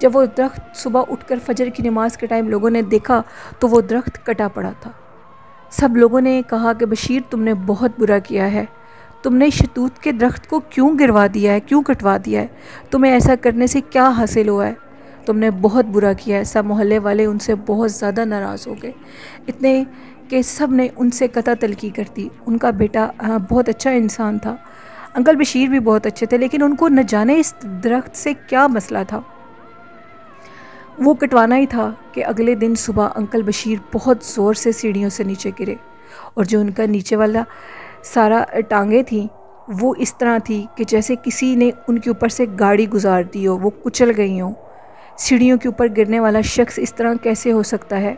جب وہ درخت صبح اٹھ کر فجر کی نماز کے ٹائم لوگوں نے دیکھا تو وہ درخت کٹا پڑا تھا۔ سب لوگوں نے کہا کہ بشیر تم نے بہت برا کیا ہے، تم نے شتوت کے درخت کو کیوں گروا دیا ہے، کیوں کٹوا دیا ہے، تمہیں ایسا کرنے سے کیا حاصل ہوا ہے، تم نے بہت برا کیا ہے۔ سب محلے والے ان سے بہت زیادہ ناراض ہو گئے، اتنے کہ سب نے ان سے قطع تلقی کر دی۔ ان کا بیٹا بہت اچھا انسان تھا، انکل بشیر بھی بہت اچھے تھے، لیکن ان کو نہ جانے اس درخت سے کیا مسئلہ تھا، وہ کٹوانا ہی تھا کہ اگلے دن صبح انکل بشیر بہت زور سے سیڑھیوں سے نیچے گرے، اور جو ان کا نیچے والا سارا ٹانگیں تھیں وہ اس طرح تھی کہ جیسے کسی نے ان کے اوپر سے گاڑی گزار دی ہو، وہ کچل گئی ہوں۔ سیڑھیوں کے اوپر گرنے والا شخص اس طرح کیسے ہو سکتا ہے؟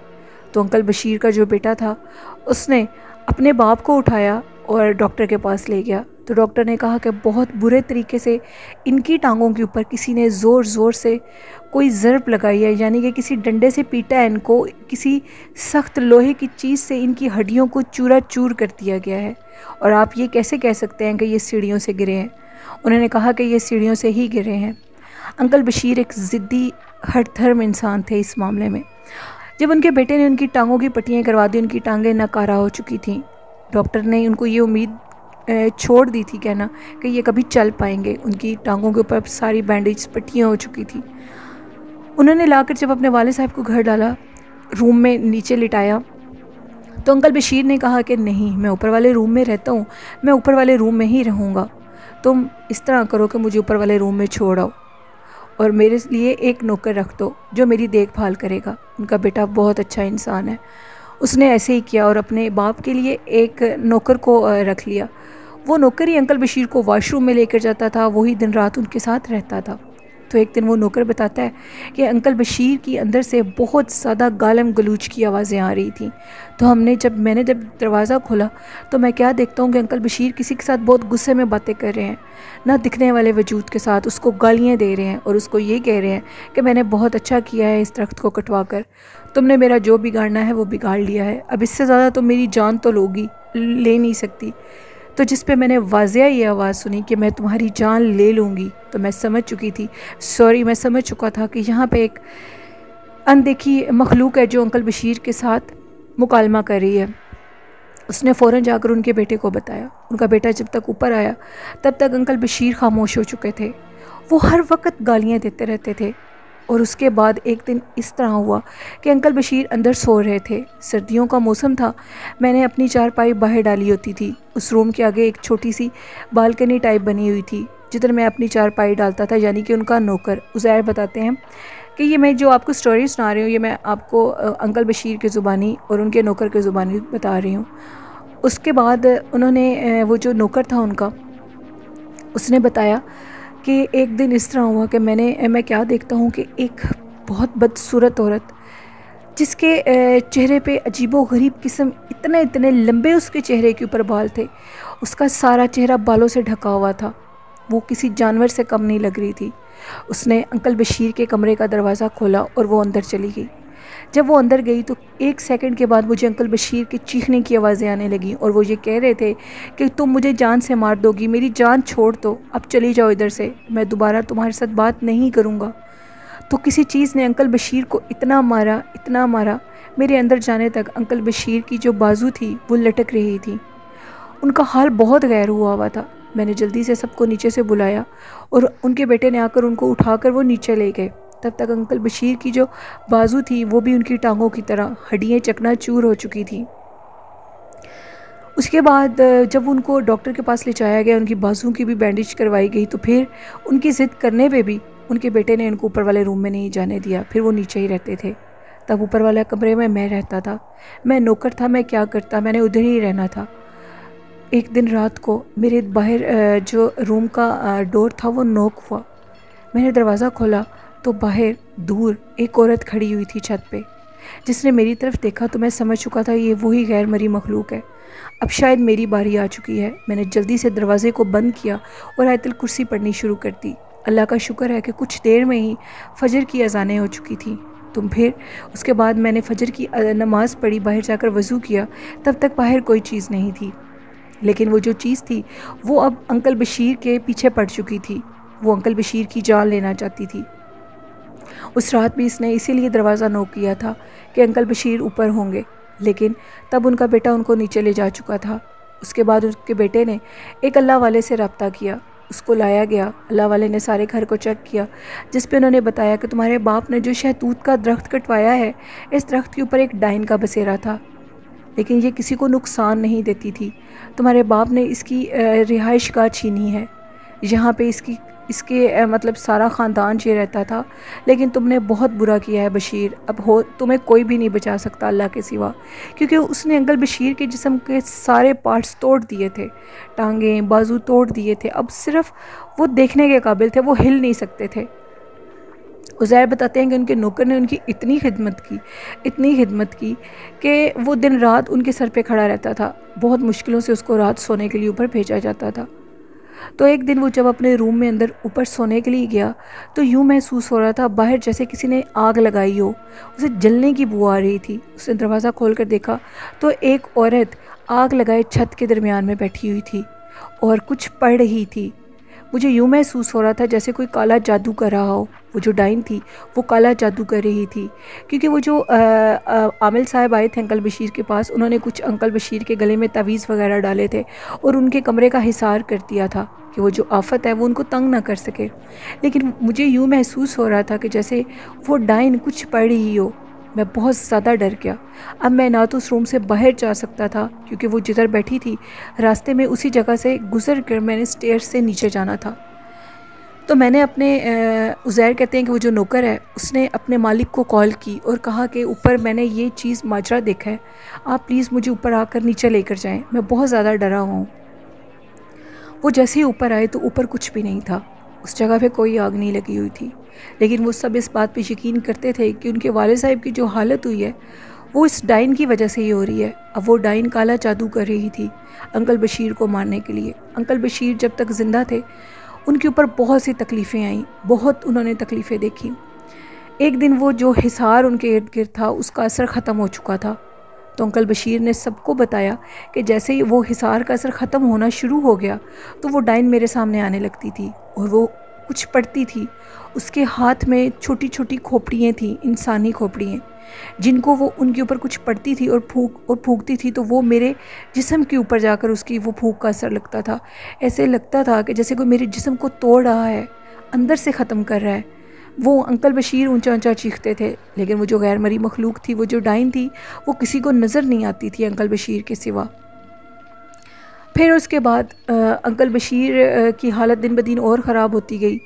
تو انکل بشیر کا جو بیٹا تھا اس نے اپنے باپ کو اٹھایا اور ڈاکٹر کے پاس لے گیا، تو ڈاکٹر نے کہا کہ بہت برے طریقے سے ان کی ٹانگوں کے اوپر کسی نے زور زور سے کوئی ضرب لگائی ہے، یعنی کہ کسی ڈنڈے سے پیٹا ہے ان کو، کسی سخت لوہے کی چیز سے ان کی ہڈیوں کو چورا چور کر دیا گیا ہے، اور آپ یہ کیسے کہہ سکتے ہیں کہ یہ سیڑھیوں سے گرے ہیں؟ انہوں نے کہا کہ یہ سیڑھیوں سے ہی گرے ہیں۔ انکل بشیر ایک ضدی ہٹ دھرم انسان تھے اس معاملے میں۔ جب ان کے بیٹے نے ان کی ٹانگوں کی پٹیاں کروا دی، ان کی ٹانگیں ناکارہ ہو چکی تھیں، ڈاکٹر نے ان کو یہ امید چھوڑ دی تھی کہنا کہ یہ کبھی چل پائیں گے، ان کی ٹانگوں کے اوپر ساری بینڈیج پٹیاں ہو چکی تھیں۔ انہوں نے لا کر جب اپنے والد صاحب کو گھر ڈالا، روم میں نیچے لٹایا، تو انکل بشیر نے کہا کہ نہیں، میں اوپر والے روم میں رہتا ہوں، میں اوپر والے روم میں ہی رہوں گا، تم اس طرح کرو کہ مجھے اوپر والے روم میں چھوڑ آؤ اور میرے لیے ایک نوکر رکھ دو جو میری دیکھ بھال کرے گا۔ ان کا بیٹا بہت اچھا انسان ہے، اس نے ایسے ہی کیا اور اپنے باپ کے لیے ایک نوکر کو رکھ لیا۔ وہ نوکر ہی انکل بشیر کو واش روم میں لے کر جاتا تھا، وہی دن رات ان کے ساتھ رہتا تھا۔ تو ایک دن وہ نوکر بتاتا ہے کہ انکل بشیر کی اندر سے بہت زیادہ گالم گلوچ کی آوازیں آ رہی تھیں، تو میں نے جب دروازہ کھولا تو میں کیا دیکھتا ہوں کہ انکل بشیر کسی کے ساتھ بہت غصے میں باتیں کر رہے ہیں، نہ دکھنے والے وجود کے ساتھ اس کو گالیاں دے رہے ہیں اور اس کو یہ کہہ رہے ہیں کہ میں نے بہت اچھا کیا ہے اس درخت کو کٹوا کر، تم نے میرا جو بگاڑنا ہے وہ بگاڑ لیا ہے، اب اس سے زیادہ تو میری جان تو لے نہیں سکتی۔ تو جس پہ میں نے واضح یہ آواز سنی کہ میں تمہاری جان لے لوں گی، تو میں سمجھ چکا تھا کہ یہاں پہ ایک اندیکھی مخلوق ہے جو انکل بشیر کے ساتھ مکالمہ کر رہی ہے۔ اس نے فوراً جا کر ان کے بیٹے کو بتایا۔ ان کا بیٹا جب تک اوپر آیا تب تک انکل بشیر خاموش ہو چکے تھے، وہ ہر وقت گالیاں دیتے رہتے تھے۔ اور اس کے بعد ایک دن اس طرح ہوا کہ انکل بشیر اندر سو رہے تھے، سردیوں کا موسم تھا، میں نے اپنی چارپائی باہر ڈالی ہوتی تھی، اس روم کے آگے ایک چھوٹی سی بالکنی ٹائپ بنی ہوئی تھی جدھر میں اپنی چارپائی ڈالتا تھا، یعنی کہ ان کا نوکر عزیر بتاتے ہیں کہ یہ میں جو آپ کو سٹوری سنا رہی ہوں یہ میں آپ کو انکل بشیر کے زبانی اور ان کے نوکر کے زبانی بتا رہی ہوں۔ اس کے بعد انہوں نے وہ جو نوکر تھا ان کا، اس نے بتایا کہ ایک دن اس طرح ہوا کہ میں کیا دیکھتا ہوں کہ ایک بہت بدصورت عورت جس کے چہرے پہ عجیب و غریب قسم اتنے لمبے اس کے چہرے کے اوپر بال تھے، اس کا سارا چہرہ بالوں سے ڈھکا ہوا تھا، وہ کسی جانور سے کم نہیں لگ رہی تھی۔ اس نے انکل بشیر کے کمرے کا دروازہ کھولا اور وہ اندر چلی گئی۔ جب وہ اندر گئی تو ایک سیکنڈ کے بعد مجھے انکل بشیر کے چیخنے کی آوازیں آنے لگیں، اور وہ یہ کہہ رہے تھے کہ تم مجھے جان سے مار دو گی، میری جان چھوڑ دو، اب چلی جاؤ ادھر سے، میں دوبارہ تمہارے ساتھ بات نہیں کروں گا۔ تو کسی چیز نے انکل بشیر کو اتنا مارا، میرے اندر جانے تک انکل بشیر کی جو بازو تھی وہ لٹک رہی تھی، ان کا حال بہت غیر ہوا تھا۔ میں نے جلدی سے سب کو نیچے سے بلایا اور ان کے بیٹے نے آ کر ان کو اٹھا کر وہ نیچے لے گئے۔ تب تک انکل بشیر کی جو بازو تھی وہ بھی ان کی ٹانگوں کی طرح ہڈیاں چکنا چور ہو چکی تھیں۔ اس کے بعد جب ان کو ڈاکٹر کے پاس لے جایا گیا، ان کی بازو کی بھی بینڈیج کروائی گئی، تو پھر ان کی ضد کرنے پہ بھی ان کے بیٹے نے ان کو اوپر والے روم میں نہیں جانے دیا، پھر وہ نیچے ہی رہتے تھے۔ تب اوپر والے کمرے میں رہتا تھا، میں نوکر تھا، میں کیا کرتا، میں نے ادھر ہی رہنا تھا۔ ایک دن رات کو میرے باہر جو روم کا ڈور تھا وہ نوک ہوا، میں نے دروازہ کھولا تو باہر دور ایک عورت کھڑی ہوئی تھی چھت پہ، جس نے میری طرف دیکھا تو میں سمجھ چکا تھا یہ وہی غیر مری مخلوق ہے، اب شاید میری باری آ چکی ہے۔ میں نے جلدی سے دروازے کو بند کیا اور آیت الکرسی پڑھنی شروع کر دی۔ اللہ کا شکر ہے کہ کچھ دیر میں ہی فجر کی اذانیں ہو چکی تھیں۔ پھر اس کے بعد میں نے فجر کی نماز پڑھی، باہر جا کر وضو کیا، تب تک باہر کوئی چیز نہیں تھی، لیکن وہ جو چیز تھی وہ اب انکل بشیر کے پیچھے پڑ چکی تھی، وہ انکل بشیر کی جان لینا چاہتی تھی۔ اس رات بھی اس نے اسی لیے دروازہ نوک کیا تھا کہ انکل بشیر اوپر ہوں گے، لیکن تب ان کا بیٹا ان کو نیچے لے جا چکا تھا۔ اس کے بعد اس کے بیٹے نے ایک اللہ والے سے رابطہ کیا، اس کو لایا گیا۔ اللہ والے نے سارے گھر کو چیک کیا، جس پہ انہوں نے بتایا کہ تمہارے باپ نے جو شہتوت کا درخت کٹوایا ہے، اس درخت کے اوپر ایک ڈائن کا بسیرا تھا، لیکن یہ کسی کو نقصان نہیں دیتی تھی۔ تمہارے باپ نے اس کی رہائش گاہ چھینی ہے، یہاں پہ اس کے مطلب سارا خاندان یہ رہتا تھا، لیکن تم نے بہت برا کیا ہے بشیر۔ اب تمہیں کوئی بھی نہیں بچا سکتا اللہ کے سوا، کیونکہ اس نے انکل بشیر کے جسم کے سارے پارٹس توڑ دیے تھے، ٹانگیں بازو توڑ دیے تھے، اب صرف وہ دیکھنے کے قابل تھے، وہ ہل نہیں سکتے تھے۔ عزیر بتاتے ہیں کہ ان کے نوکر نے ان کی اتنی خدمت کی کہ وہ دن رات ان کے سر پہ کھڑا رہتا تھا، بہت مشکلوں سے اس کو رات سونے کے لیے اوپر بھیجا جاتا تھا۔ تو ایک دن وہ جب اپنے روم میں اندر اوپر سونے کے لیے گیا تو یوں محسوس ہو رہا تھا باہر جیسے کسی نے آگ لگائی ہو، اسے جلنے کی بو آ رہی تھی۔ اس نے دروازہ کھول کر دیکھا تو ایک عورت آگ لگائے چھت کے درمیان میں بیٹھی ہوئی تھی اور کچھ پڑھ رہی تھی۔ مجھے یوں محسوس ہو رہا تھا جیسے کوئی کالا جادو کر رہا ہو۔ وہ جو ڈائن تھی وہ کالا جادو کر رہی تھی، کیونکہ وہ جو عامل صاحب آئے تھے انکل بشیر کے پاس، انہوں نے کچھ انکل بشیر کے گلے میں تعویذ وغیرہ ڈالے تھے اور ان کے کمرے کا حصار کر دیا تھا کہ وہ جو آفت ہے وہ ان کو تنگ نہ کر سکے۔ لیکن مجھے یوں محسوس ہو رہا تھا کہ جیسے وہ ڈائن کچھ پڑھ رہی ہو۔ میں بہت زیادہ ڈر گیا۔ اب میں نہ تو اس روم سے باہر جا سکتا تھا، کیونکہ وہ جدھر بیٹھی تھی راستے میں اسی جگہ سے گزر کر میں نے سٹیئر سے نیچے جانا تھا۔ تو میں نے اپنے عزیر کہتے ہیں کہ وہ جو نوکر ہے اس نے اپنے مالک کو کال کی اور کہا کہ اوپر میں نے یہ چیز ماجرا دیکھا ہے، آپ پلیز مجھے اوپر آ کر نیچے لے کر جائیں، میں بہت زیادہ ڈرا ہوں۔ وہ جیسے ہی اوپر آئے تو اوپر کچھ بھی نہیں تھا، اس جگہ پہ کوئی آگ نہیں لگی ہوئی تھی، لیکن وہ سب اس بات پہ یقین کرتے تھے کہ ان کے والد صاحب کی جو حالت ہوئی ہے وہ اس ڈائن کی وجہ سے ہی ہو رہی ہے۔ اب وہ ڈائن کالا جادو کر رہی تھی انکل بشیر کو مارنے کے لیے۔ انکل بشیر جب تک زندہ تھے ان کے اوپر بہت سی تکلیفیں آئیں، بہت انہوں نے تکلیفیں دیکھی۔ ایک دن وہ جو حصار ان کے ارد گرد تھا اس کا اثر ختم ہو چکا تھا، تو انکل بشیر نے سب کو بتایا کہ جیسے ہی وہ حصار کا اثر ختم ہونا شروع ہو گیا تو وہ ڈائن میرے سامنے آنے لگتی تھی اور وہ کچھ پڑھتی تھی۔ اس کے ہاتھ میں چھوٹی چھوٹی کھوپڑیاں تھیں، انسانی کھوپڑیاں، جن کو وہ ان کے اوپر کچھ پڑھتی تھی اور پھونکتی تھی تو وہ میرے جسم کے اوپر جا کر اس کی وہ پھونک کا اثر لگتا تھا۔ ایسے لگتا تھا کہ جیسے کوئی میرے جسم کو توڑ رہا ہے، اندر سے ختم کر رہا ہے۔ وہ انکل بشیر اونچا اونچا چیختے تھے، لیکن وہ جو غیر مری مخلوق تھی، وہ جو ڈائن تھی، وہ کسی کو نظر نہیں آتی تھی انکل بشیر کے سوا۔ پھر اس کے بعد انکل بشیر کی حالت دن بدن اور خراب ہوتی گئی،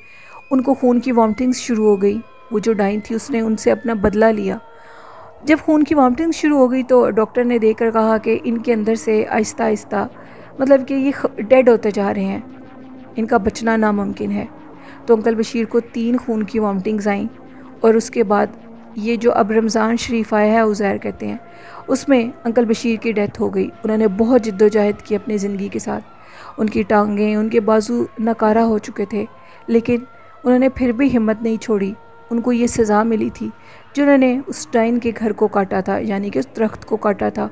ان کو خون کی وامٹنگز شروع ہو گئی۔ وہ جو ڈائن تھی اس نے ان سے اپنا بدلہ لیا۔ جب خون کی وامٹنگ شروع ہو گئی تو ڈاکٹر نے دیکھ کر کہا کہ ان کے اندر سے آہستہ آہستہ مطلب کہ یہ ڈیڈ ہوتے جا رہے ہیں، ان کا بچنا ناممکن ہے۔ تو انکل بشیر کو 3 خون کی وامٹنگز آئیں، اور اس کے بعد یہ جو اب رمضان شریف آیا ہے عزیر کہتے ہیں، اس میں انکل بشیر کی ڈیتھ ہو گئی۔ انہوں نے بہت جد و جہد کی اپنی زندگی کے ساتھ، ان کی ٹانگیں، ان کے بازو ناکارہ ہو چکے تھے، لیکن انہوں نے پھر بھی ہمت نہیں چھوڑی۔ ان کو یہ سزا ملی تھی جنہوں نے اس ڈائن کے گھر کو کاٹا تھا، یعنی کہ اس درخت کو کاٹا تھا۔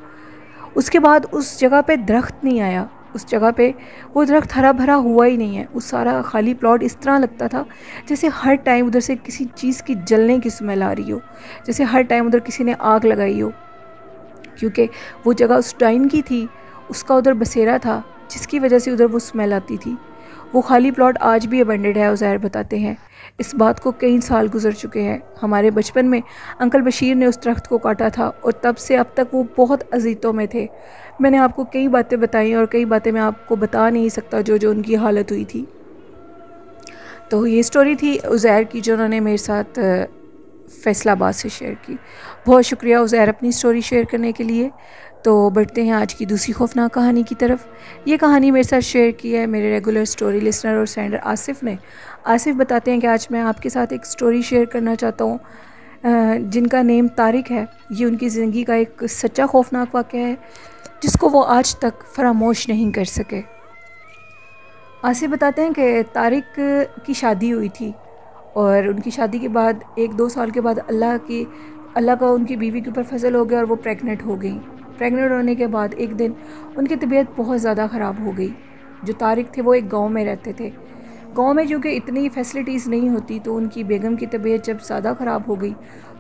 اس کے بعد اس جگہ پہ درخت نہیں آیا، اس جگہ پہ وہ درخت ہرا بھرا ہوا ہی نہیں ہے۔ وہ سارا خالی پلاٹ اس طرح لگتا تھا جیسے ہر ٹائم ادھر سے کسی چیز کی جلنے کی سمیل آ رہی ہو، جیسے ہر ٹائم ادھر کسی نے آگ لگائی ہو، کیونکہ وہ جگہ اس ڈائن کی تھی، اس کا ادھر بسیرا تھا، جس کی وجہ سے ادھر وہ سمیل آتی تھی۔ وہ خالی پلاٹ آج بھی ابینڈڈ ہے، عزیر بتاتے ہیں۔ اس بات کو کئی سال گزر چکے ہیں۔ ہمارے بچپن میں انکل بشیر نے اس درخت کو کاٹا تھا اور تب سے اب تک وہ بہت اذیتوں میں تھے۔ میں نے آپ کو کئی باتیں بتائیں اور کئی باتیں میں آپ کو بتا نہیں سکتا جو ان کی حالت ہوئی تھی۔ تو یہ سٹوری تھی عزیر کی جو انہوں نے میرے ساتھ فیصل آباد سے شیئر کی۔ بہت شکریہ عزیر اپنی سٹوری شیئر کرنے کے لیے۔ تو بڑھتے ہیں آج کی دوسری خوفناک کہانی کی طرف۔ یہ کہانی میرے ساتھ شیئر کی ہے میرے ریگولر سٹوری لسنر اور سینڈر آصف نے۔ آصف بتاتے ہیں کہ آج میں آپ کے ساتھ ایک سٹوری شیئر کرنا چاہتا ہوں جن کا نیم طارق ہے۔ یہ ان کی زندگی کا ایک سچا خوفناک واقعہ ہے جس کو وہ آج تک فراموش نہیں کر سکے۔ آصف بتاتے ہیں کہ طارق کی شادی ہوئی تھی اور ان کی شادی کے بعد 1-2 سال کے بعد اللہ کا ان کی بیوی کے اوپر فضل ہو گیا اور وہ پریگننٹ ہو گئیں۔ پریگننٹ ہونے کے بعد ایک دن ان کی طبیعت بہت زیادہ خراب ہو گئی۔ جو طارق تھے وہ ایک گاؤں میں رہتے تھے، گاؤں میں جو کہ اتنی فیسلٹیز نہیں ہوتی، تو ان کی بیگم کی طبیعت جب زیادہ خراب ہو گئی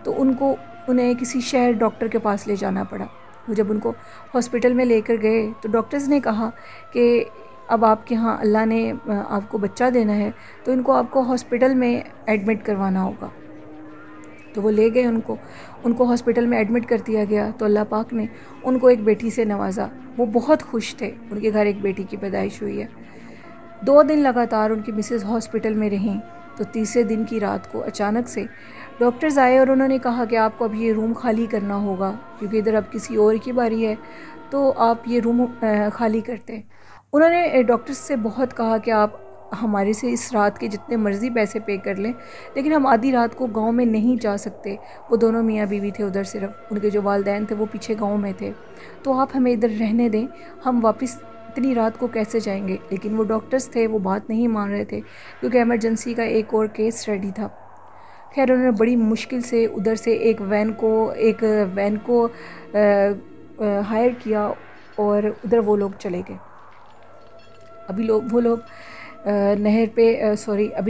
تو انہیں کسی شہر ڈاکٹر کے پاس لے جانا پڑا۔ وہ جب ان کو ہاسپٹل میں لے کر گئے تو ڈاکٹرز نے کہا کہ اب آپ کے ہاں اللہ نے آپ کو بچہ دینا ہے، تو ان کو آپ کو ہاسپٹل میں ایڈمٹ کروانا ہوگا۔ تو وہ لے گئے ان کو ہاسپٹل میں ایڈمٹ کر دیا گیا۔ تو اللہ پاک نے ان کو ایک بیٹی سے نوازا۔ وہ بہت خوش تھے، ان کے گھر ایک بیٹی کی پیدائش ہوئی ہے۔ 2 دن لگاتار ان کی مسز ہاسپٹل میں رہیں، تو تیسرے دن کی رات کو اچانک سے ڈاکٹرز آئے اور انہوں نے کہا کہ آپ کو اب یہ روم خالی کرنا ہوگا، کیونکہ ادھر اب کسی اور کی باری ہے، تو آپ یہ روم خالی کرتے ہیں۔ انہوں نے ڈاکٹرز سے بہت کہا کہ آپ ہمارے سے اس رات کے جتنے مرضی پیسے پے کر لیں، لیکن ہم آدھی رات کو گاؤں میں نہیں جا سکتے۔ وہ دونوں میاں بیوی تھے ادھر، صرف ان کے جو والدین تھے وہ پیچھے گاؤں میں تھے، تو آپ ہمیں ادھر رہنے دیں، ہم واپس اتنی رات کو کیسے جائیں گے؟ لیکن وہ ڈاکٹرز تھے، وہ بات نہیں مان رہے تھے، کیونکہ ایمرجنسی کا ایک اور کیس ریڈی تھا۔ خیر انہوں نے بڑی مشکل سے ادھر سے ایک وین کو ہائر کیا اور ادھر وہ لوگ چلے گئے۔ ابھی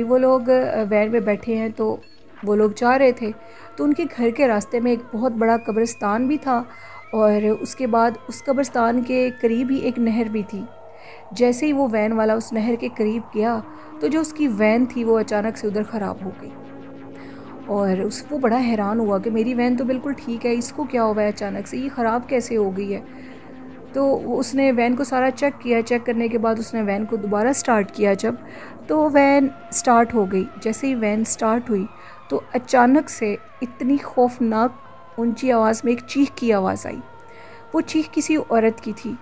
وہ لوگ وین میں بیٹھے ہیں، تو وہ لوگ جا رہے تھے، تو ان کے گھر کے راستے میں ایک بہت بڑا قبرستان بھی تھا، اور اس کے بعد اس قبرستان کے قریب ہی ایک نہر بھی تھی۔ جیسے ہی وہ وین والا اس نہر کے قریب گیا تو جو اس کی وین تھی وہ اچانک سے ادھر خراب ہو گئی، اور وہ بڑا حیران ہوا کہ میری وین تو بالکل ٹھیک ہے، اس کو کیا ہوا ہے اچانک سے، یہ خراب کیسے ہو گئی ہے؟ تو اس نے وین کو سارا چیک کیا۔ چیک کرنے کے بعد اس نے وین کو دوبارہ سٹارٹ کیا جب، تو وین سٹارٹ ہو گئی۔ جیسے ہی وین سٹارٹ ہوئی تو اچانک سے اتنی خوفناک اونچی آواز میں ایک چیخ کی آواز آئی۔ وہ چیخ کسی عورت کی تھی۔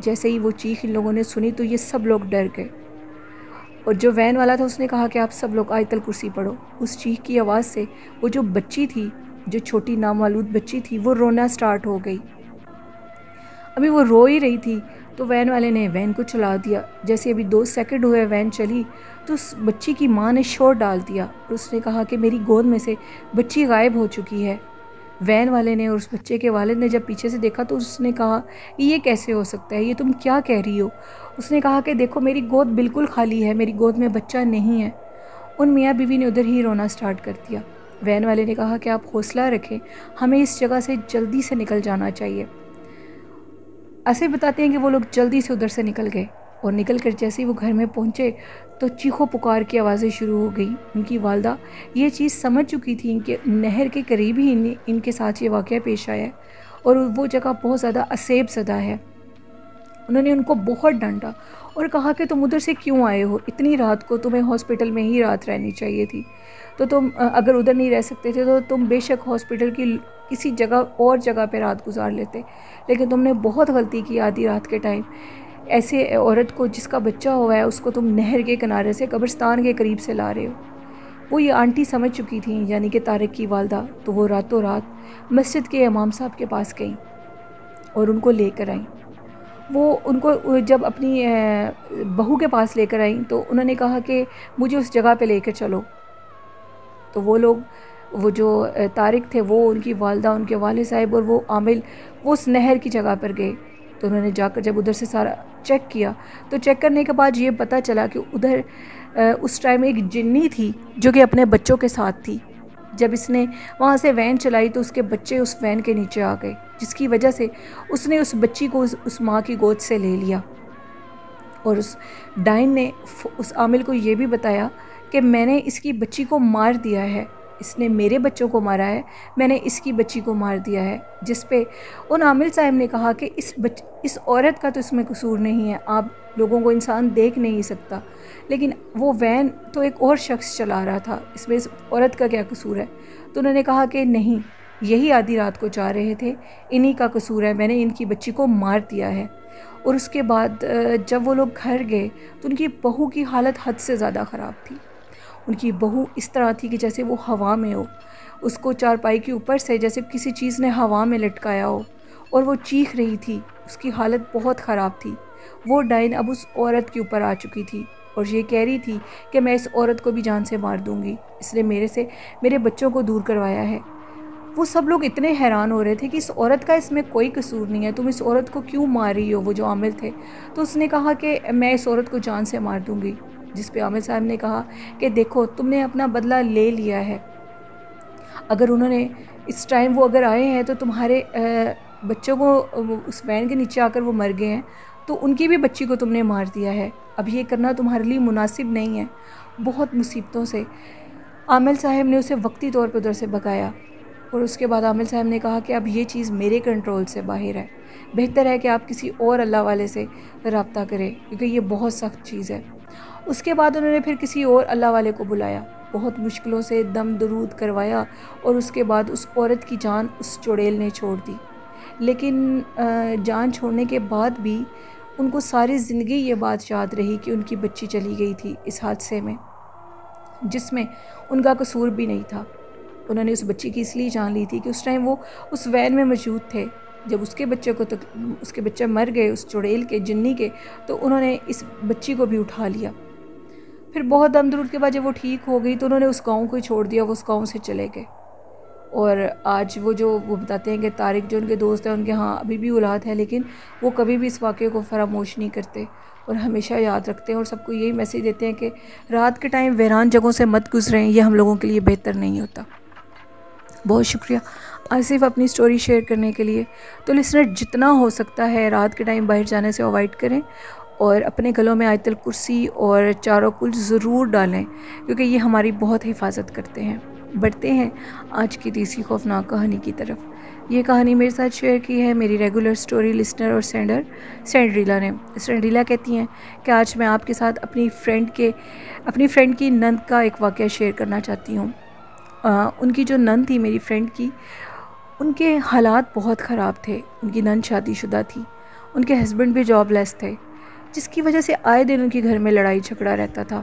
جیسے ہی وہ چیخ ان لوگوں نے سنی تو یہ سب لوگ ڈر گئے، اور جو وین والا تھا اس نے کہا کہ آپ سب لوگ آیت الکرسی پڑھو۔ اس چیخ کی آواز سے وہ جو بچی تھی، جو چھوٹی نامولود بچی تھی، وہ رونا سٹارٹ ہو گئی۔ ابھی وہ رو ہی رہی تھی تو وین والے نے وین کو چلا دیا۔ جیسے ابھی 2 سیکنڈ ہوئے وین چلی تو اس بچی کی ماں نے شور ڈال دیا، اور اس نے کہا کہ میری گود میں سے بچی غائب ہو چکی ہے۔ وین والے نے اور اس بچے کے والد نے جب پیچھے سے دیکھا تو اس نے کہا یہ کیسے ہو سکتا ہے، یہ تم کیا کہہ رہی ہو؟ اس نے کہا کہ دیکھو میری گود بالکل خالی ہے، میری گود میں بچہ نہیں ہے۔ ان میاں بیوی نے ادھر ہی رونا سٹارٹ کر دیا۔ وین والے نے کہا کہ آپ حوصلہ رکھیں، ہمیں اس جگہ سے جلدی سے نکل جانا چاہیے۔ ایسے بتاتے ہیں کہ وہ لوگ جلدی سے ادھر سے نکل گئے، اور نکل کر جیسے ہی وہ گھر میں پہنچے تو چیخو پکار کی آوازیں شروع ہو گئی۔ ان کی والدہ یہ چیز سمجھ چکی تھی کہ نہر کے قریب ہی ان کے ساتھ یہ واقعہ پیش آیا ہے، اور وہ جگہ بہت زیادہ عصیب زدہ ہے۔ انہوں نے ان کو بہت ڈانٹا اور کہا کہ تم ادھر سے کیوں آئے ہو؟ اتنی رات کو تمہیں ہاسپٹل میں ہی رات رہنی چاہیے تھی، تو تم اگر ادھر نہیں رہ سکتے تھے تو تم بے شک ہاسپٹل کی کسی اور جگہ پہ رات گزار لیتے، لیکن تم نے بہت غلطی کی آدھی رات کے ٹائم۔ ایسے عورت کو جس کا بچہ ہوا ہے اس کو تم نہر کے کنارے سے قبرستان کے قریب سے لا رہے ہو۔ وہ یہ آنٹی سمجھ چکی تھیں، یعنی کہ طارق کی والدہ، تو وہ راتوں رات مسجد کے امام صاحب کے پاس گئیں اور ان کو لے کر آئیں۔ وہ ان کو جب اپنی بہو کے پاس لے کر آئیں تو انہوں نے کہا کہ مجھے اس جگہ پہ لے کر چلو۔ تو وہ جو طارق تھے، وہ ان کی والدہ، ان کے والد صاحب اور وہ عامل، وہ اس نہر کی جگہ پر گئے۔ تو انہوں نے جا کر جب ادھر سے سارا چیک کیا تو چیک کرنے کے بعد یہ پتہ چلا کہ ادھر اس ٹائم ایک جنی تھی جو کہ اپنے بچوں کے ساتھ تھی۔ جب اس نے وہاں سے وین چلائی تو اس کے بچے اس وین کے نیچے آ گئے، جس کی وجہ سے اس نے اس بچی کو اس ماں کی گود سے لے لیا، اور اس ڈائن نے اس عامل کو یہ بھی بتایا کہ میں نے اس کی بچی کو مار دیا ہے، اس نے میرے بچوں کو مارا ہے، میں نے اس کی بچی کو مار دیا ہے۔ جس پہ ان عامل صاحب نے کہا کہ اس عورت کا تو اس میں قصور نہیں ہے، آپ لوگوں کو انسان دیکھ نہیں سکتا، لیکن وہ وین تو ایک اور شخص چلا رہا تھا، اس میں اس عورت کا کیا قصور ہے؟ تو انہوں نے کہا کہ نہیں، یہی آدھی رات کو جا رہے تھے، انہی کا قصور ہے، میں نے ان کی بچی کو مار دیا ہے۔ اور اس کے بعد جب وہ لوگ گھر گئے تو ان کی بہو کی حالت حد سے زیادہ خراب تھی۔ ان کی بہو اس طرح تھی کہ جیسے وہ ہوا میں ہو، اس کو چارپائی کے اوپر سے جیسے کسی چیز نے ہوا میں لٹکایا ہو، اور وہ چیخ رہی تھی، اس کی حالت بہت خراب تھی۔ وہ ڈائن اب اس عورت کے اوپر آ چکی تھی اور یہ کہہ رہی تھی کہ میں اس عورت کو بھی جان سے مار دوں گی، اس نے میرے بچوں کو دور کروایا ہے۔ وہ سب لوگ اتنے حیران ہو رہے تھے کہ اس عورت کا اس میں کوئی قصور نہیں ہے، تم اس عورت کو کیوں مار رہی ہو؟ وہ جو عامل تھے تو اس نے کہا کہ میں اس عورت کو جان سے مار دوں گی۔ جس پہ عامر صاحب نے کہا کہ دیکھو تم نے اپنا بدلہ لے لیا ہے، اگر انہوں نے اس ٹائم وہ اگر آئے ہیں تو تمہارے بچوں کو اس وین کے نیچے آ کر وہ مر گئے ہیں، تو ان کی بھی بچی کو تم نے مار دیا ہے، اب یہ کرنا تمہارے لیے مناسب نہیں ہے۔ بہت مصیبتوں سے عامر صاحب نے اسے وقتی طور پر ادھر سے بھگایا، اور اس کے بعد عامر صاحب نے کہا کہ اب یہ چیز میرے کنٹرول سے باہر ہے، بہتر ہے کہ آپ کسی اور اللہ والے سے رابطہ کریں کیونکہ یہ بہت سخت چیز ہے۔ اس کے بعد انہوں نے پھر کسی اور اللہ والے کو بلایا، بہت مشکلوں سے دم درود کروایا، اور اس کے بعد اس عورت کی جان اس چڑیل نے چھوڑ دی۔ لیکن جان چھوڑنے کے بعد بھی ان کو ساری زندگی یہ بات یاد رہی کہ ان کی بچی چلی گئی تھی اس حادثے میں، جس میں ان کا قصور بھی نہیں تھا۔ انہوں نے اس بچی کی اس لیے جان لی تھی کہ اس ٹائم وہ اس وین میں موجود تھے، جب اس کے بچے مر گئے اس چڑیل کے جنی کے، تو انہوں نے اس بچی کو بھی اٹھا لیا۔ پھر بہت دم درود کے بعد جب وہ ٹھیک ہو گئی تو انہوں نے اس گاؤں کو ہی چھوڑ دیا، وہ اس گاؤں سے چلے گئے۔ اور آج وہ بتاتے ہیں کہ طارق جو ان کے دوست ہیں، ان کے ہاں ابھی بھی اولاد ہے، لیکن وہ کبھی بھی اس واقعے کو فراموش نہیں کرتے اور ہمیشہ یاد رکھتے ہیں، اور سب کو یہی میسیج دیتے ہیں کہ رات کے ٹائم ویران جگہوں سے مت گزریں، یہ ہم لوگوں کے لیے بہتر نہیں ہوتا۔ بہت شکریہ آصف اپنی سٹوری شیئر کرنے کے لیے۔ تو لسنر جتنا ہو سکتا ہے رات کے ٹائم باہر جانے سے اوائڈ کریں، اور اپنے گلوں میں آیت الکرسی اور چاروں کل ضرور ڈالیں کیونکہ یہ ہماری بہت حفاظت کرتے ہیں۔ بڑھتے ہیں آج کی تیسری خوفناک کہانی کی طرف۔ یہ کہانی میرے ساتھ شیئر کی ہے میری ریگولر سٹوری لسنر اور سینڈر سینڈریلا نے۔ سینڈریلا کہتی ہیں کہ آج میں آپ کے ساتھ اپنی فرینڈ کی نند کا ایک واقعہ شیئر کرنا چاہتی ہوں۔ ان کی جو نند تھی میری فرینڈ کی، ان کے حالات بہت خراب تھے۔ ان کی نند شادی شدہ تھی، ان کے ہسبینڈ بھی جاب لیس تھے، جس کی وجہ سے آئے دن ان کے گھر میں لڑائی جھگڑا رہتا تھا۔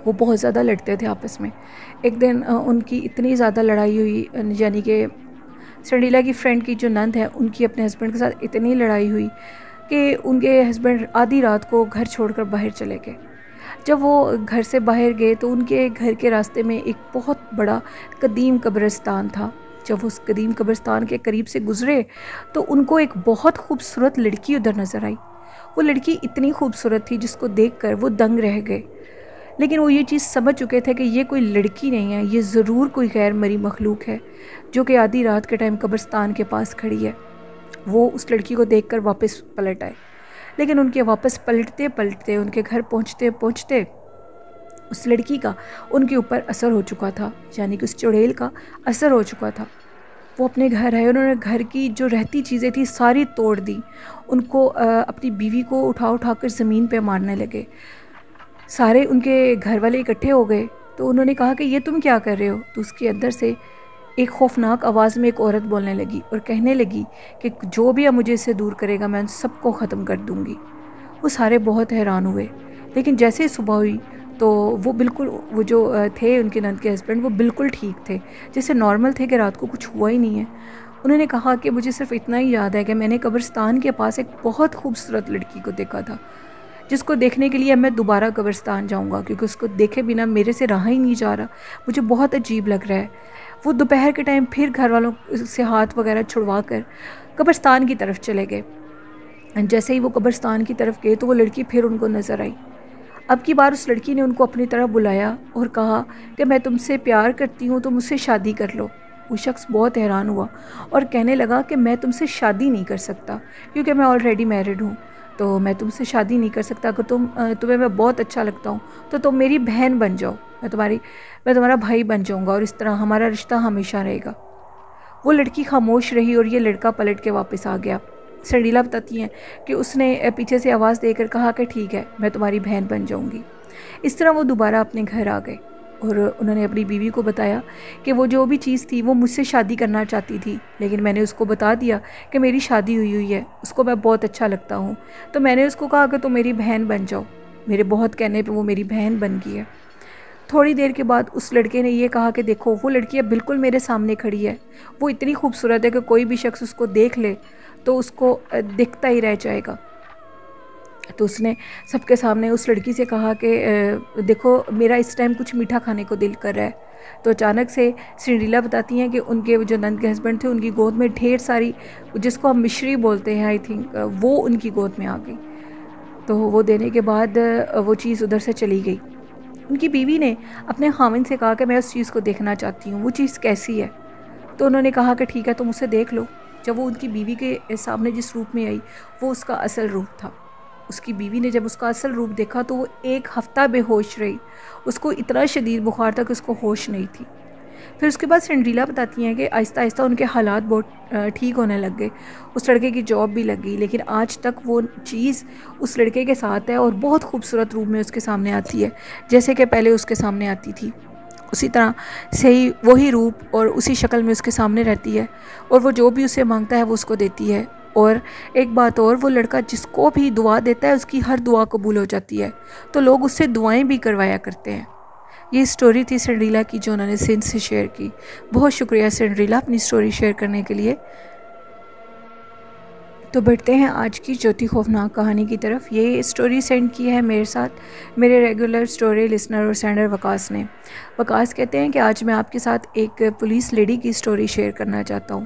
وہ بہت زیادہ لڑتے تھے آپس میں۔ ایک دن ان کی اتنی زیادہ لڑائی ہوئی، یعنی کہ سینڈریلا کی فرینڈ کی جو نند ہے ان کی اپنے ہسبینڈ کے ساتھ اتنی لڑائی ہوئی کہ ان کے ہسبینڈ آدھی رات کو گھر چھوڑ کر باہر چلے گئے۔ جب وہ گھر سے باہر گئے تو ان کے گھر کے راستے میں ایک بہت بڑا قدیم قبرستان تھا۔ جب وہ اس قدیم قبرستان کے قریب سے گزرے تو ان کو ایک بہت خوبصورت لڑکی ادھر نظر آئی۔ وہ لڑکی اتنی خوبصورت تھی جس کو دیکھ کر وہ دنگ رہ گئے، لیکن وہ یہ چیز سمجھ چکے تھے کہ یہ کوئی لڑکی نہیں ہے، یہ ضرور کوئی غیر مری مخلوق ہے جو کہ آدھی رات کے ٹائم قبرستان کے پاس کھڑی ہے۔ وہ اس لڑکی کو دیکھ کر واپس پلٹ آئے، لیکن ان کے واپس پلٹتے ان کے گھر پہنچتے اس لڑکی کا ان کے اوپر اثر ہو چکا تھا، یعنی کہ اس چڑیل کا اثر ہو چکا تھا۔ وہ اپنے گھر آئے، انہوں نے گھر کی جو رہتی چیزیں تھیں ساری توڑ دی، ان کو اپنی بیوی کو اٹھا کر زمین پہ مارنے لگے۔ سارے ان کے گھر والے اکٹھے ہو گئے تو انہوں نے کہا کہ یہ تم کیا کر رہے ہو؟ تو اس کے اندر سے ایک خوفناک آواز میں ایک عورت بولنے لگی اور کہنے لگی کہ جو بھی اب مجھے اس سے دور کرے گا میں ان سب کو ختم کر دوں گی۔ وہ سارے بہت حیران ہوئے، لیکن جیسے صبح ہوئی تو وہ جو تھے ان کے نند کے ہسبینڈ وہ بالکل ٹھیک تھے، جیسے نارمل تھے کہ رات کو کچھ ہوا ہی نہیں ہے۔ انہوں نے کہا کہ مجھے صرف اتنا ہی یاد ہے کہ میں نے قبرستان کے پاس ایک بہت خوبصورت لڑکی کو دیکھا تھا، جس کو دیکھنے کے لیے میں دوبارہ قبرستان جاؤں گا کیونکہ اس کو دیکھے بنا میرے سے رہا ہی نہیں جا رہا، مجھے بہت عجیب لگ رہا ہے۔ وہ دوپہر کے ٹائم پھر گھر والوں سے ہاتھ وغیرہ چھڑوا کر قبرستان کی طرف چلے گئے۔ جیسے ہی وہ قبرستان کی طرف گئے تو وہ لڑکی پھر ان کو نظر آئی۔ اب کی بار اس لڑکی نے ان کو اپنی طرف بلایا اور کہا کہ میں تم سے پیار کرتی ہوں، تم مجھ سے شادی کر لو۔ وہ شخص بہت حیران ہوا اور کہنے لگا کہ میں تم سے شادی نہیں کر سکتا کیونکہ میں آلریڈی میرڈ ہوں، تو میں تم سے شادی نہیں کر سکتا۔ اگر تمہیں میں بہت اچھا لگتا ہوں تو تم میری بہن بن جاؤ، میں تمہارا بھائی بن جاؤں گا اور اس طرح ہمارا رشتہ ہمیشہ رہے گا۔ وہ لڑکی خاموش رہی اور یہ لڑکا پلٹ کے واپس آ گیا۔ سینڈریلا بتاتی ہیں کہ اس نے پیچھے سے آواز دے کر کہا کہ ٹھیک ہے میں تمہاری بہن بن جاؤں گی۔ اس طرح وہ دوبارہ اپنے گھر آ گئے اور انہوں نے اپنی بیوی کو بتایا کہ وہ جو بھی چیز تھی وہ مجھ سے شادی کرنا چاہتی تھی، لیکن میں نے اس کو بتا دیا کہ میری شادی ہوئی ہے، اس کو میں بہت اچھا لگتا ہوں، تو میں نے اس کو کہا کہ تم میری بہن بن جاؤ۔ میرے بہت کہنے پہ وہ میری بہن بن گئی ہے۔ تھوڑی دیر کے بعد اس لڑکے نے یہ کہا کہ دیکھو وہ لڑکی اب بالکل میرے سامنے کھڑی ہے، وہ اتنی خوبصورت ہے کہ کوئی بھی شخص اس کو دیکھ لے تو اس کو دکھتا ہی رہ جائے گا۔ تو اس نے سب کے سامنے اس لڑکی سے کہا کہ دیکھو میرا اس ٹائم کچھ میٹھا کھانے کو دل کر رہا ہے۔ تو اچانک سے سینڈریلا بتاتی ہیں کہ ان کے جو نند کے ہسبینڈ تھے ان کی گود میں ڈھیر ساری، جس کو ہم مشری بولتے ہیں آئی تھنک، وہ ان کی گود میں آ گئی۔ تو وہ دینے کے بعد وہ چیز ادھر سے چلی گئی۔ ان کی بیوی نے اپنے خاوند سے کہا کہ میں اس چیز کو دیکھنا چاہتی ہوں، وہ چیز کیسی ہے؟ تو انہوں نے کہا کہ ٹھیک ہے تم اسے دیکھ لو۔ جب وہ ان کی بیوی کے سامنے جس روپ میں آئی وہ اس کا اصل روپ تھا۔ اس کی بیوی نے جب اس کا اصل روپ دیکھا تو وہ 1 ہفتہ بے ہوش رہی، اس کو اتنا شدید بخار تھا کہ اس کو ہوش نہیں تھی۔ پھر اس کے بعد سنڈریلا بتاتی ہیں کہ آہستہ آہستہ ان کے حالات بہت ٹھیک ہونے لگ گئے، اس لڑکے کی جاب بھی لگ گئی، لیکن آج تک وہ چیز اس لڑکے کے ساتھ ہے اور بہت خوبصورت روپ میں اس کے سامنے آتی ہے، جیسے کہ پہلے اس کے سامنے آتی تھی، اسی طرح سے ہی وہی روپ اور اسی شکل میں اس کے سامنے رہتی ہے، اور وہ جو بھی اسے مانگتا ہے وہ اس کو دیتی ہے۔ اور ایک بات اور، وہ لڑکا جس کو بھی دعا دیتا ہے اس کی ہر دعا قبول ہو جاتی ہے، تو لوگ اس سے دعائیں بھی کروایا کرتے ہیں۔ یہ سٹوری تھی سنڈریلا کی جو انہوں نے سندھ سے شیئر کی۔ بہت شکریہ سنڈریلا اپنی سٹوری شیئر کرنے کے لیے۔ تو بڑھتے ہیں آج کی چوتھی خوفناک کہانی کی طرف۔ یہ سٹوری سینڈ کی ہے میرے ساتھ میرے ریگولر سٹوری لسنر اور سینڈر وقاص نے۔ وقاص کہتے ہیں کہ آج میں آپ کے ساتھ ایک پولیس لیڈی کی سٹوری شیئر کرنا چاہتا ہوں۔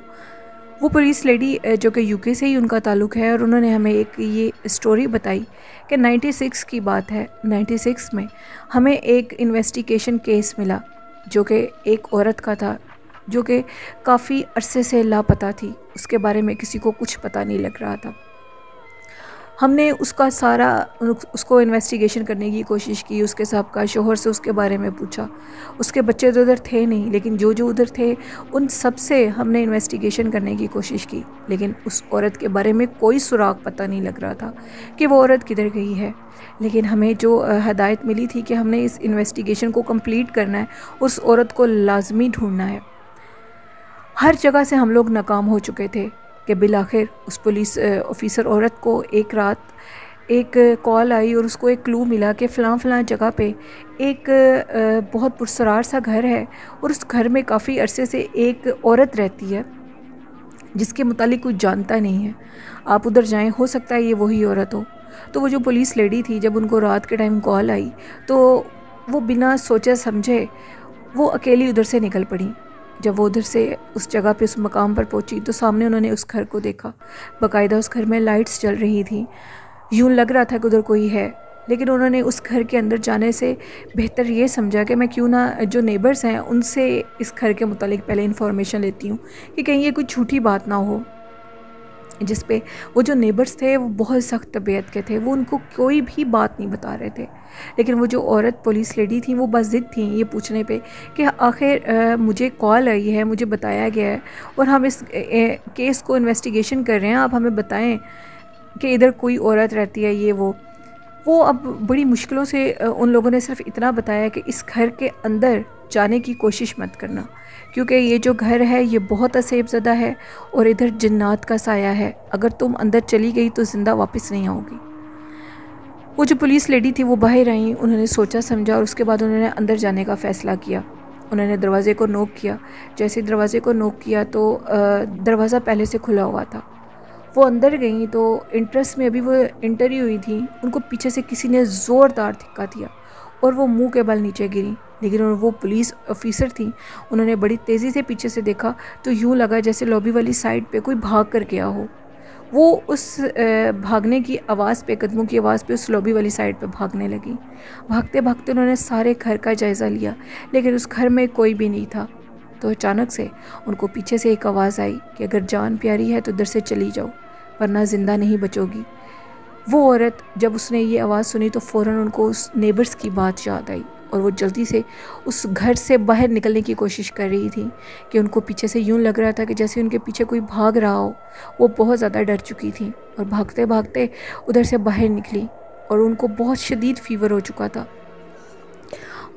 وہ پولیس لیڈی جو کہ UK سے ہی ان کا تعلق ہے، اور انہوں نے ہمیں ایک یہ سٹوری بتائی کہ 96 کی بات ہے۔ 96 میں ہمیں ایک انویسٹیگیشن کیس ملا جو کہ ایک عورت کا تھا جو کہ کافی عرصے سے لاپتہ تھی، اس کے بارے میں کسی کو کچھ پتہ نہیں لگ رہا تھا۔ ہم نے اس کو انویسٹیگیشن کرنے کی کوشش کی، اس کے سابقہ شوہر سے اس کے بارے میں پوچھا، اس کے بچے تو ادھر تھے نہیں، لیکن جو ادھر تھے ان سب سے ہم نے انویسٹیگیشن کرنے کی کوشش کی، لیکن اس عورت کے بارے میں کوئی سراغ پتہ نہیں لگ رہا تھا کہ وہ عورت کدھر گئی ہے۔ لیکن ہمیں جو ہدایت ملی تھی کہ ہم نے اس انویسٹیگیشن کو کمپلیٹ کرنا ہے، اس عورت کو لازمی ڈھونڈنا ہے۔ ہر جگہ سے ہم لوگ ناکام ہو چکے تھے کہ بالآخر اس پولیس آفیسر عورت کو ایک رات ایک کال آئی اور اس کو ایک کلو ملا کہ فلاں جگہ پہ ایک بہت پرسرار سا گھر ہے، اور اس گھر میں کافی عرصے سے ایک عورت رہتی ہے جس کے متعلق کچھ جانتا نہیں ہے، آپ ادھر جائیں، ہو سکتا ہے یہ وہی عورت ہو۔ تو وہ جو پولیس لیڈی تھی، جب ان کو رات کے ٹائم کال آئی تو وہ بنا سوچے سمجھے وہ اکیلی ادھر سے نکل پڑی۔ جب وہ ادھر سے اس جگہ پہ اس مقام پر پہنچی تو سامنے انہوں نے اس گھر کو دیکھا، باقاعدہ اس گھر میں لائٹس جل رہی تھیں، یوں لگ رہا تھا کہ ادھر کوئی ہے، لیکن انہوں نے اس گھر کے اندر جانے سے بہتر یہ سمجھا کہ میں کیوں نہ جو نیبرز ہیں ان سے اس گھر کے متعلق پہلے انفارمیشن لیتی ہوں کہ کہیں یہ کوئی جھوٹی بات نہ ہو، جس پہ وہ جو نیبرز تھے وہ بہت سخت طبیعت کے تھے، وہ ان کو کوئی بھی بات نہیں بتا رہے تھے۔ لیکن وہ جو عورت پولیس لیڈی تھیں وہ بس ضد تھیں یہ پوچھنے پہ کہ آخر مجھے کال آئی ہے، مجھے بتایا گیا ہے اور ہم اس کیس کو انویسٹیگیشن کر رہے ہیں، آپ ہمیں بتائیں کہ ادھر کوئی عورت رہتی ہے یہ وہ اب بڑی مشکلوں سے ان لوگوں نے صرف اتنا بتایا کہ اس گھر کے اندر جانے کی کوشش مت کرنا، کیونکہ یہ جو گھر ہے یہ بہت عصیب زدہ ہے اور ادھر جنات کا سایہ ہے، اگر تم اندر چلی گئی تو زندہ واپس نہیں آؤ گی۔ وہ جو پولیس لیڈی تھی وہ باہر آئیں، انہوں نے سوچا سمجھا اور اس کے بعد انہوں نے اندر جانے کا فیصلہ کیا۔ انہوں نے دروازے کو نوک کیا، جیسے دروازے کو نوک کیا تو دروازہ پہلے سے کھلا ہوا تھا۔ وہ اندر گئیں تو انٹرسٹ میں ابھی وہ انٹر ہی ہوئی تھیں، ان کو پیچھے سے کسی نے زوردار دھکا دیا اور وہ منہ کے بل نیچے گریں، لیکن وہ پولیس آفیسر تھیں، انہوں نے بڑی تیزی سے پیچھے سے دیکھا تو یوں لگا جیسے لابی والی سائڈ پہ کوئی بھاگ کر گیا ہو۔ وہ اس بھاگنے کی آواز پہ، قدموں کی آواز پہ اس لابی والی سائڈ پہ بھاگنے لگی۔ بھاگتے بھاگتے انہوں نے سارے گھر کا جائزہ لیا، لیکن اس گھر میں کوئی بھی نہیں تھا۔ تو اچانک سے ان کو پیچھے سے ایک آواز آئی کہ اگر جان پیاری ہے تو ادھر سے چلی جاؤ ورنہ زندہ نہیں بچو گی۔ وہ عورت جب اس نے یہ آواز سنی تو فوراً ان کو اس نیبرز کی بات یاد آئی اور وہ جلدی سے اس گھر سے باہر نکلنے کی کوشش کر رہی تھی کہ ان کو پیچھے سے یوں لگ رہا تھا کہ جیسے ان کے پیچھے کوئی بھاگ رہا ہو۔ وہ بہت زیادہ ڈر چکی تھیں اور بھاگتے بھاگتے ادھر سے باہر نکلی اور ان کو بہت شدید فیور ہو چکا تھا۔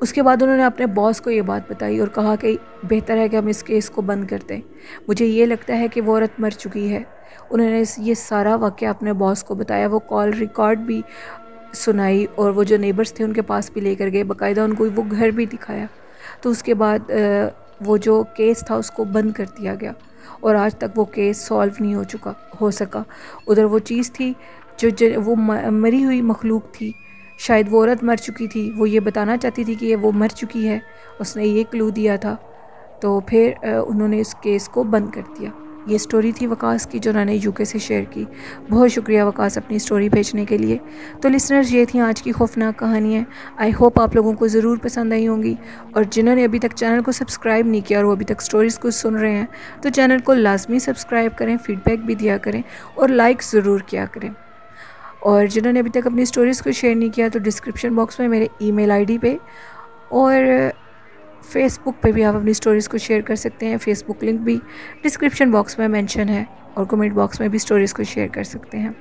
اس کے بعد انہوں نے اپنے باس کو یہ بات بتائی اور کہا کہ بہتر ہے کہ ہم اس کیس کو بند کر دیں، مجھے یہ لگتا ہے کہ وہ عورت مر چکی ہے۔ انہوں نے یہ سارا واقعہ اپنے باس کو بتایا، وہ کال ریکارڈ بھی سنائی اور وہ جو نیبرز تھے ان کے پاس بھی لے کر گئے، باقاعدہ ان کو وہ گھر بھی دکھایا۔ تو اس کے بعد وہ جو کیس تھا اس کو بند کر دیا گیا اور آج تک وہ کیس سالو نہیں ہو سکا۔ ادھر وہ چیز تھی جو وہ مری ہوئی مخلوق تھی، شاید وہ عورت مر چکی تھی، وہ یہ بتانا چاہتی تھی کہ یہ وہ مر چکی ہے، اس نے یہ کلو دیا تھا، تو پھر انہوں نے اس کیس کو بند کر دیا۔ یہ سٹوری تھی وقاص کی جو انہوں نے UK سے شیئر کی. بہت شکریہ وقاص اپنی سٹوری بھیجنے کے لیے. تو لسنرز یہ تھیں آج کی خوفناک کہانیاں. آئی ہوپ آپ لوگوں کو ضرور پسند آئی ہوں گی, اور جنہوں نے ابھی تک چینل کو سبسکرائب نہیں کیا اور وہ ابھی تک سٹوریز کو سن رہے ہیں تو چینل کو لازمی سبسکرائب کریں, فیڈ بیک بھی دیا کریں اور لائک ضرور کیا کریں. اور جنہوں نے ابھی تک اپنی سٹوریز کو شیئر نہیں کیا تو ڈسکرپشن باکس میں میرے ای میل ID پہ اور فیس بک پہ بھی آپ اپنی سٹوریز کو شیئر کر سکتے ہیں. فیس بک لنک بھی ڈسکرپشن باکس میں مینشن ہے, اور کمنٹ باکس میں بھی سٹوریز کو شیئر کر سکتے ہیں.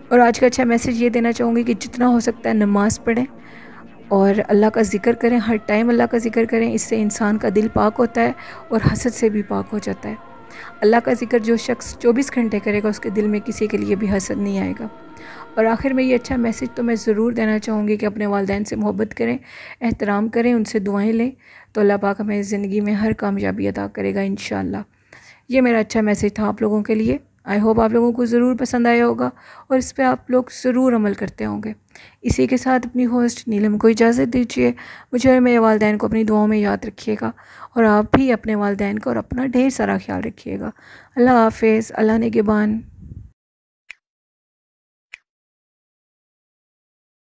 اور آج کا اچھا میسیج یہ دینا چاہوں گی کہ جتنا ہو سکتا ہے نماز پڑھیں اور اللہ کا ذکر کریں, ہر ٹائم اللہ کا ذکر کریں. اس سے انسان کا دل پاک ہوتا ہے اور حسد سے بھی پاک ہو جاتا ہے. اللہ کا ذکر جو شخص 24 گھنٹے کرے گا اس کے دل میں کسی کے لیے بھی حسد نہیں آئے گا. اور آخر میں یہ اچھا میسیج تو میں ضرور دینا چاہوں گی کہ اپنے والدین سے محبت کریں, احترام کریں, ان سے دعائیں لیں تو اللہ پاک ہمیں زندگی میں ہر کامیابی عطا کرے گا انشاءاللہ. یہ میرا اچھا میسیج تھا آپ لوگوں کے لیے. آئی ہوپ آپ لوگوں کو ضرور پسند آیا ہوگا اور اس پہ آپ لوگ ضرور عمل کرتے ہوں گے. اسی کے ساتھ اپنی ہوسٹ نیلم کو اجازت دیجیے. مجھے اور میرے والدین کو اپنی دعاؤں میں یاد رکھیے گا, اور آپ بھی اپنے والدین کو اور اپنا ڈھیر سارا خیال رکھیے گا. اللہ حافظ. اللہ نگہبان.